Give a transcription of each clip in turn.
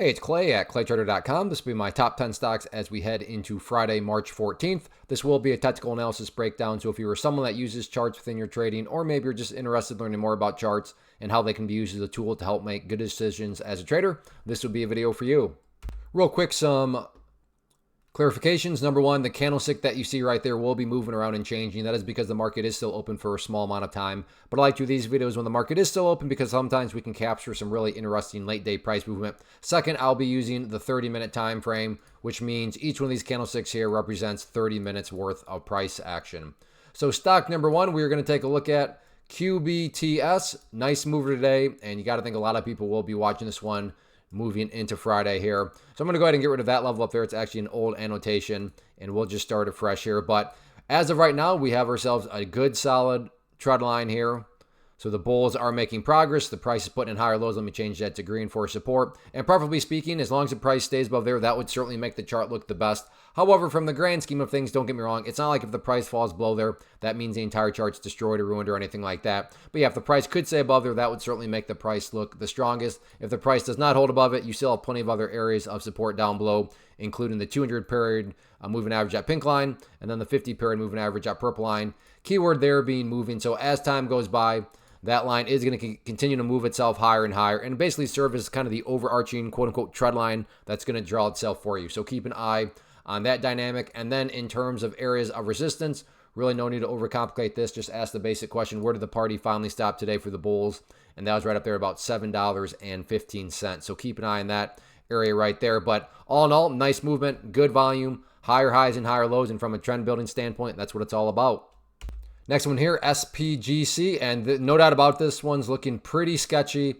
Hey, it's Clay at claytrader.com. This will be my top 10 stocks as we head into Friday, March 14th. This will be a technical analysis breakdown. So if you are someone that uses charts within your trading, or maybe you're just interested in learning more about charts and how they can be used as a tool to help make good decisions as a trader, this will be a video for you. Real quick, some clarifications. Number one, the candlestick that you see right there will be moving around and changing. That is because the market is still open for a small amount of time. But I like to do these videos when the market is still open because sometimes we can capture some really interesting late day price movement. Second, I'll be using the 30-minute time frame, which means each one of these candlesticks here represents 30 minutes worth of price action. So stock number one, we're going to take a look at QBTS. Nice mover today, and you got to think a lot of people will be watching this one moving into Friday here. So I'm going to go ahead and get rid of that level up there. It's actually an old annotation, and we'll just start afresh here. But as of right now, we have ourselves a good solid trend line here. So the bulls are making progress. The price is putting in higher lows. Let me change that to green for support. And preferably speaking, as long as the price stays above there, that would certainly make the chart look the best. However, from the grand scheme of things, don't get me wrong, it's not like if the price falls below there, that means the entire chart's destroyed or ruined or anything like that. But yeah, if the price could stay above there, that would certainly make the price look the strongest. If the price does not hold above it, you still have plenty of other areas of support down below, including the 200 period moving average at pink line, and then the 50 period moving average at purple line. Keyword there being moving. So as time goes by, that line is going to continue to move itself higher and higher and basically serve as kind of the overarching quote-unquote trend line that's going to draw itself for you. So keep an eye on that dynamic. And then in terms of areas of resistance, really no need to overcomplicate this. Just ask the basic question, where did the party finally stop today for the bulls? And that was right up there about $7.15. So keep an eye on that area right there. But all in all, nice movement, good volume, higher highs and higher lows. And from a trend building standpoint, that's what it's all about. Next one here, SPGC, and no doubt about this one's looking pretty sketchy.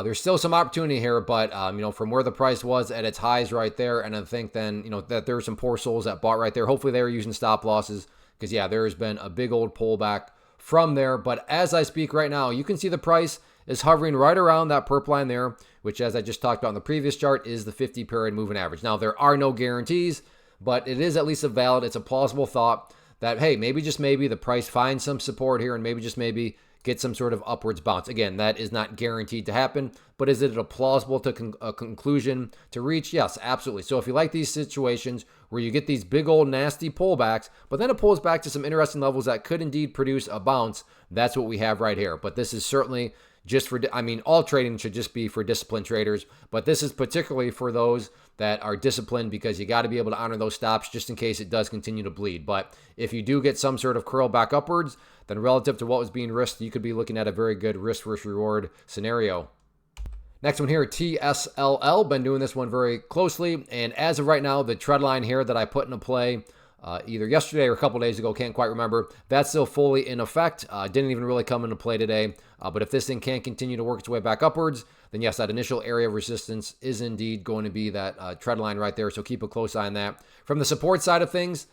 There's still some opportunity here, but from where the price was at its highs right there, and I think then that there's some poor souls that bought right there. Hopefully they were using stop losses because yeah, there has been a big old pullback from there. But as I speak right now, you can see the price is hovering right around that purple line there, which as I just talked about in the previous chart is the 50 period moving average. Now there are no guarantees, but it is at least it's a plausible thought that, hey, maybe just maybe the price finds some support here and maybe just maybe get some sort of upwards bounce. Again, that is not guaranteed to happen, but is it a plausible conclusion to reach? Yes, absolutely. So if you like these situations where you get these big old nasty pullbacks, but then it pulls back to some interesting levels that could indeed produce a bounce, that's what we have right here. But this is certainly just for, all trading should just be for disciplined traders, but this is particularly for those that are disciplined because you got to be able to honor those stops just in case it does continue to bleed. But if you do get some sort of curl back upwards, then relative to what was being risked, you could be looking at a very good risk versus reward scenario. Next one here, TSLL. Been doing this one very closely. And as of right now, the trend line here that I put into play either yesterday or a couple days ago, can't quite remember, that's still fully in effect. Didn't even really come into play today. But if this thing can't continue to work its way back upwards, then yes, that initial area of resistance is indeed going to be that trend line right there. So keep a close eye on that. From the support side of things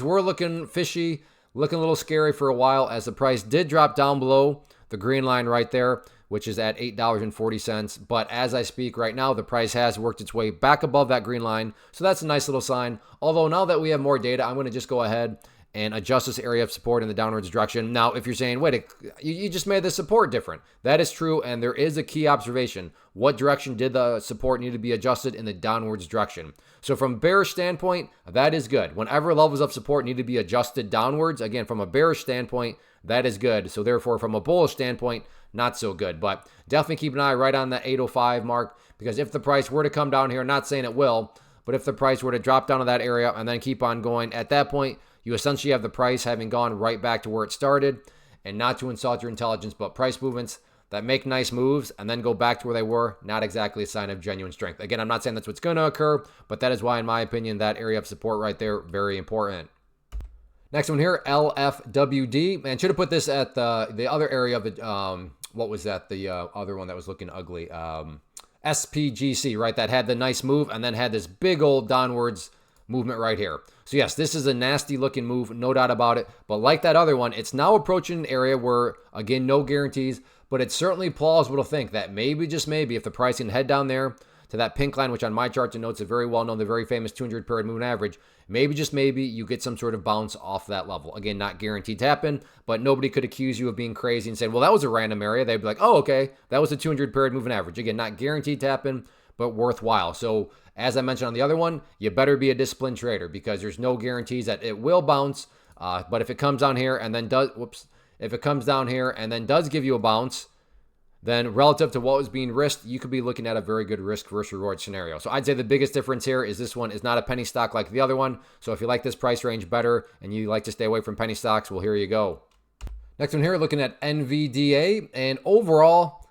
were looking fishy, looking a little scary for a while as the price did drop down below the green line right there, which is at $8.40. But as I speak right now, the price has worked its way back above that green line. So that's a nice little sign. Although now that we have more data, I'm going to just go ahead and adjust this area of support in the downwards direction. Now, if you're saying, wait, you just made the support different. That is true, and there is a key observation. What direction did the support need to be adjusted in the downwards direction? So from a bearish standpoint, that is good. Whenever levels of support need to be adjusted downwards, again, from a bearish standpoint, that is good. So therefore, from a bullish standpoint, not so good. But definitely keep an eye right on that 805 mark, because if the price were to come down here, not saying it will, but if the price were to drop down to that area and then keep on going, at that point, you essentially have the price having gone right back to where it started. And not to insult your intelligence, but price movements that make nice moves and then go back to where they were, not exactly a sign of genuine strength. Again, I'm not saying that's what's going to occur, but that is why, in my opinion, that area of support right there, very important. Next one here, LFWD. Man, should have put this at the other area of the, what was that? The other one that was looking ugly. SPGC, right? That had the nice move and then had this big old downwards movement right here. So yes, this is a nasty looking move, no doubt about it. But like that other one, it's now approaching an area where, again, no guarantees, but it's certainly plausible to think that maybe, just maybe, if the price can head down there to that pink line, which on my chart denotes a very well-known, the very famous 200 period moving average, maybe, just maybe, you get some sort of bounce off that level. Again, not guaranteed to happen, but nobody could accuse you of being crazy and saying, well, that was a random area. They'd be like, oh, okay, that was a 200 period moving average. Again, not guaranteed to happen, but worthwhile. So as I mentioned on the other one, you better be a disciplined trader because there's no guarantees that it will bounce. But if it comes down here and then if it comes down here and then does give you a bounce, then relative to what was being risked, you could be looking at a very good risk versus reward scenario. So I'd say the biggest difference here is this one is not a penny stock like the other one. So if you like this price range better and you like to stay away from penny stocks, well, here you go. Next one here, looking at NVDA, and overall,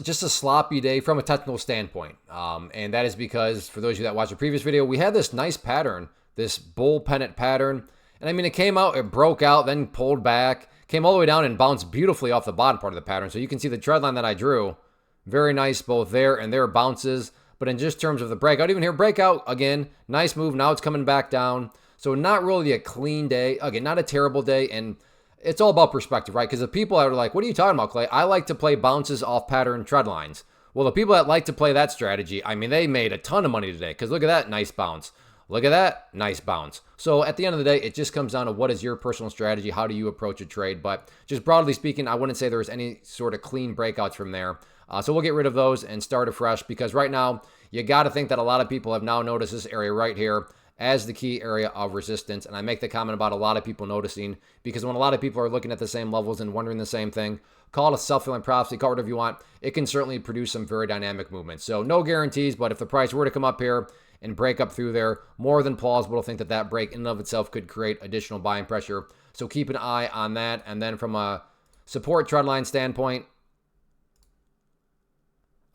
just a sloppy day from a technical standpoint. And that is because, for those of you that watched the previous video, we had this nice pattern, this bull pennant pattern. And I mean, it came out, it broke out, then pulled back, came all the way down and bounced beautifully off the bottom part of the pattern. So you can see the trend line that I drew. Very nice both there and there bounces. But in just terms of the breakout, even here, breakout, again, nice move. Now it's coming back down. So not really a clean day. Again, not a terrible day. And it's all about perspective, right? Because the people that are like, what are you talking about, Clay? I like to play bounces off pattern trend lines. Well, the people that like to play that strategy, I mean, they made a ton of money today because look at that nice bounce. Look at that nice bounce. So at the end of the day, it just comes down to what is your personal strategy? How do you approach a trade? But just broadly speaking, I wouldn't say there was any sort of clean breakouts from there. So we'll get rid of those and start afresh because right now, you got to think that a lot of people have now noticed this area right here as the key area of resistance. And I make the comment about a lot of people noticing because when a lot of people are looking at the same levels and wondering the same thing, call it a self-fulfilling prophecy, call it whatever you want, it can certainly produce some very dynamic movements. So no guarantees, but if the price were to come up here and break up through there, more than plausible to think that that break in and of itself could create additional buying pressure. So keep an eye on that. And then from a support trend line standpoint,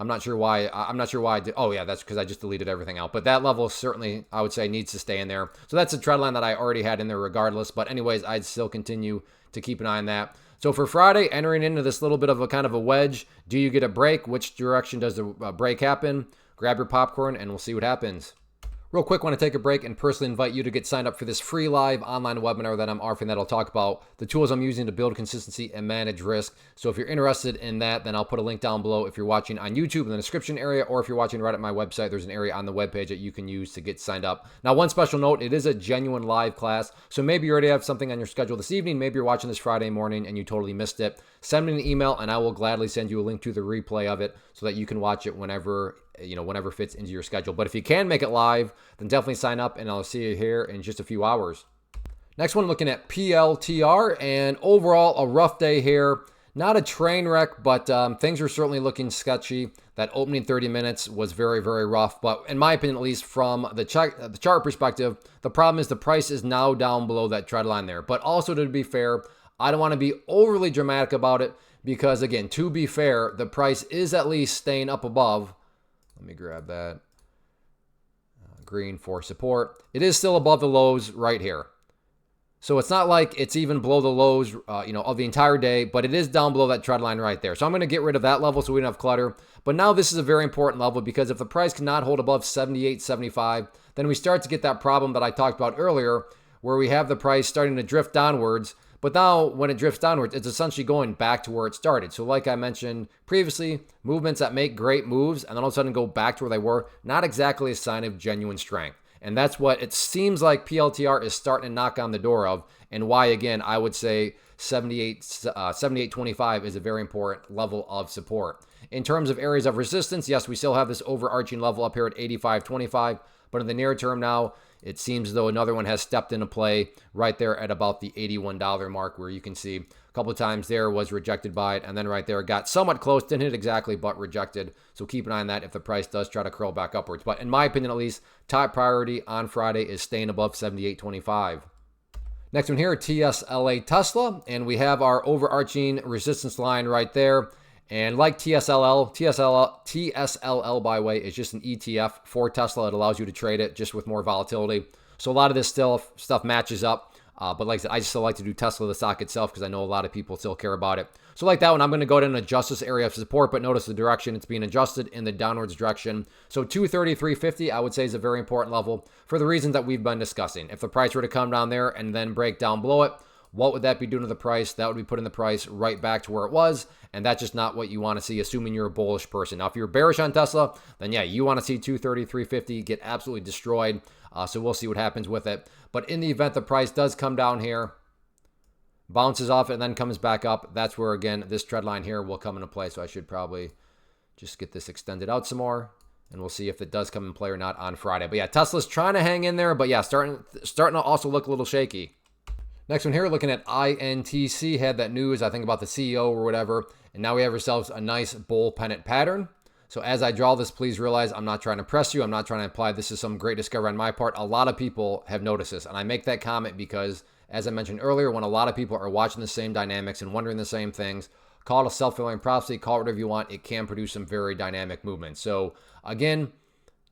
I'm not sure why I did. Oh yeah, that's because I just deleted everything out. But that level certainly, I would say, needs to stay in there. So that's a trend line that I already had in there regardless. But anyways, I'd still continue to keep an eye on that. So for Friday, entering into this little bit of a kind of a wedge, do you get a break? Which direction does the break happen? Grab your popcorn and we'll see what happens. Real quick, want to take a break and personally invite you to get signed up for this free live online webinar that I'm offering that'll talk about the tools I'm using to build consistency and manage risk. So if you're interested in that, then I'll put a link down below if you're watching on YouTube in the description area, or if you're watching right at my website, there's an area on the webpage that you can use to get signed up. Now, one special note, it is a genuine live class. So maybe you already have something on your schedule this evening. Maybe you're watching this Friday morning and you totally missed it. Send me an email and I will gladly send you a link to the replay of it so that you can watch it whenever fits into your schedule. But if you can make it live, then definitely sign up and I'll see you here in just a few hours. Next one, looking at PLTR, and overall a rough day here. Not a train wreck, but things are certainly looking sketchy. That opening 30 minutes was very, very rough. But in my opinion, at least from the chart perspective, the problem is the price is now down below that trend line there. But also, to be fair, I don't want to be overly dramatic about it because, again, to be fair, the price is at least staying up above. Let me grab that. Green for support. It is still above the lows right here. So it's not like it's even below the lows, of the entire day, but it is down below that trend line right there. So I'm going to get rid of that level so we don't have clutter. But now this is a very important level because if the price cannot hold above 78.75, then we start to get that problem that I talked about earlier where we have the price starting to drift downwards. But now when it drifts downwards, it's essentially going back to where it started. So like I mentioned previously, movements that make great moves and then all of a sudden go back to where they were, not exactly a sign of genuine strength. And that's what it seems like PLTR is starting to knock on the door of, and why, again, I would say 78.25 is a very important level of support. In terms of areas of resistance, yes, we still have this overarching level up here at 85.25, but in the near term now, it seems as though another one has stepped into play right there at about the $81 mark, where you can see a couple of times there was rejected by it, and then right there got somewhat close, didn't hit exactly, but rejected. So keep an eye on that if the price does try to curl back upwards. But in my opinion, at least, top priority on Friday is staying above 78.25. Next one here, TSLA Tesla, and we have our overarching resistance line right there. And like TSLL, by the way, is just an ETF for Tesla. It allows you to trade it just with more volatility. So a lot of this stuff matches up. But like I said, I just still like to do Tesla, the stock itself, because I know a lot of people still care about it. So like that one, I'm going to go ahead and adjust this area of support, but notice the direction. It's being adjusted in the downwards direction. So 233.50, I would say, is a very important level for the reasons that we've been discussing. If the price were to come down there and then break down below it, what would that be doing to the price? That would be putting the price right back to where it was, and that's just not what you want to see, assuming you're a bullish person. Now, if you're bearish on Tesla, then yeah, you want to see 233.50 get absolutely destroyed, so we'll see what happens with it. But in the event the price does come down here, bounces off and then comes back up, that's where, again, this trend line here will come into play, so I should probably just get this extended out some more. And we'll see if it does come in play or not on Friday. But yeah, Tesla's trying to hang in there, but yeah, starting to also look a little shaky. Next one here, looking at INTC, had that news, I think, about the CEO or whatever. And now we have ourselves a nice bull pennant pattern. So as I draw this, please realize I'm not trying to press you. I'm not trying to imply this is some great discovery on my part. A lot of people have noticed this. And I make that comment because, as I mentioned earlier, when a lot of people are watching the same dynamics and wondering the same things, call it a self-fulfilling prophecy, call it whatever you want, it can produce some very dynamic movements. So again,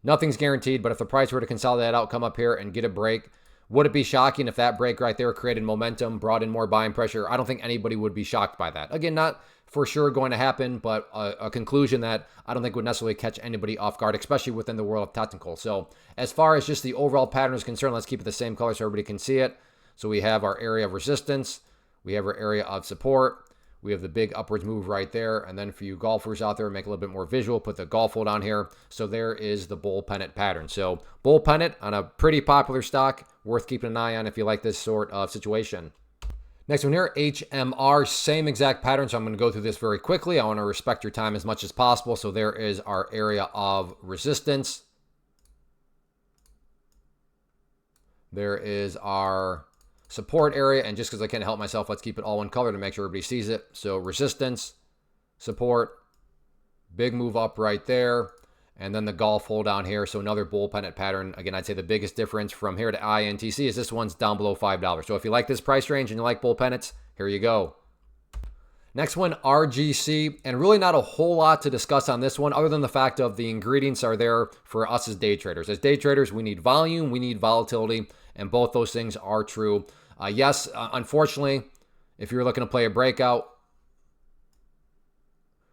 nothing's guaranteed, but if the price were to consolidate out, come up here and get a break, would it be shocking if that break right there created momentum, brought in more buying pressure? I don't think anybody would be shocked by that. Again, not for sure going to happen, but a conclusion that I don't think would necessarily catch anybody off guard, especially within the world of technical. So as far as just the overall pattern is concerned, let's keep it the same color so everybody can see it. So we have our area of resistance, we have our area of support, we have the big upwards move right there. And then for you golfers out there, make it a little bit more visual, put the golf hole down here. So there is the bull pennant pattern. So bull pennant on a pretty popular stock, worth keeping an eye on if you like this sort of situation. Next one here, HMR, same exact pattern. So I'm going to go through this very quickly. I want to respect your time as much as possible. So there is our area of resistance. There is our support area. And just because I can't help myself, let's keep it all one color to make sure everybody sees it. So resistance, support, big move up right there. And then the golf hole down here. So another bull pennant pattern. Again, I'd say the biggest difference from here to INTC is this one's down below $5. So if you like this price range and you like bull pennants, here you go. Next one, RGC. And really not a whole lot to discuss on this one other than the fact of the ingredients are there for us as day traders. As day traders, we need volume, we need volatility, and both those things are true. Yes, unfortunately, if you're looking to play a breakout,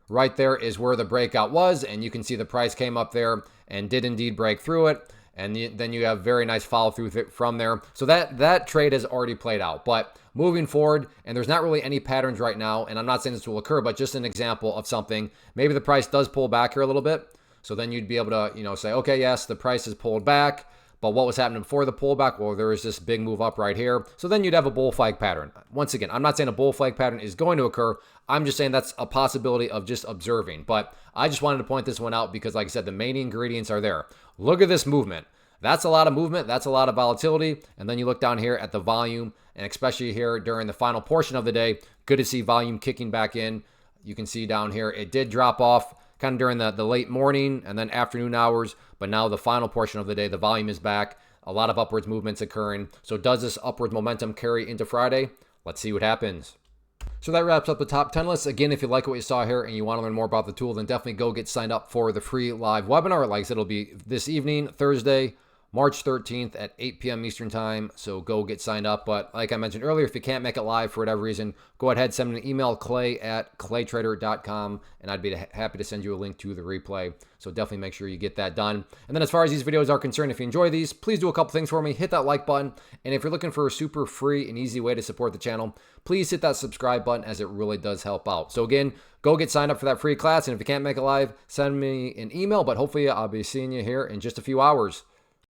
right there is where the breakout was, and you can see the price came up there and did indeed break through it, and then you have very nice follow through from there. So that trade has already played out. But moving forward, and there's not really any patterns right now, and I'm not saying this will occur, but just an example of something. Maybe the price does pull back here a little bit, so then you'd be able to say, okay, yes, the price has pulled back. But what was happening before the pullback? Well, there was this big move up right here. So then you'd have a bull flag pattern. Once again, I'm not saying a bull flag pattern is going to occur. I'm just saying that's a possibility of just observing. But I just wanted to point this one out because, like I said, the main ingredients are there. Look at this movement. That's a lot of movement. That's a lot of volatility. And then you look down here at the volume, and especially here during the final portion of the day, good to see volume kicking back in. You can see down here, it did drop off kind of during the late morning and then afternoon hours. But now the final portion of the day, the volume is back. A lot of upwards movements occurring. So does this upward momentum carry into Friday? Let's see what happens. So that wraps up the top 10 list. Again, if you like what you saw here and you want to learn more about the tool, then definitely go get signed up for the free live webinar. Like I said, it'll be this evening, Thursday, March 13th at 8 p.m. Eastern time. So go get signed up. But like I mentioned earlier, if you can't make it live for whatever reason, go ahead, send me an email, clay@claytrader.com, and I'd be happy to send you a link to the replay. So definitely make sure you get that done. And then as far as these videos are concerned, if you enjoy these, please do a couple things for me. Hit that like button. And if you're looking for a super free and easy way to support the channel, please hit that subscribe button, as it really does help out. So again, go get signed up for that free class. And if you can't make it live, send me an email. But hopefully I'll be seeing you here in just a few hours.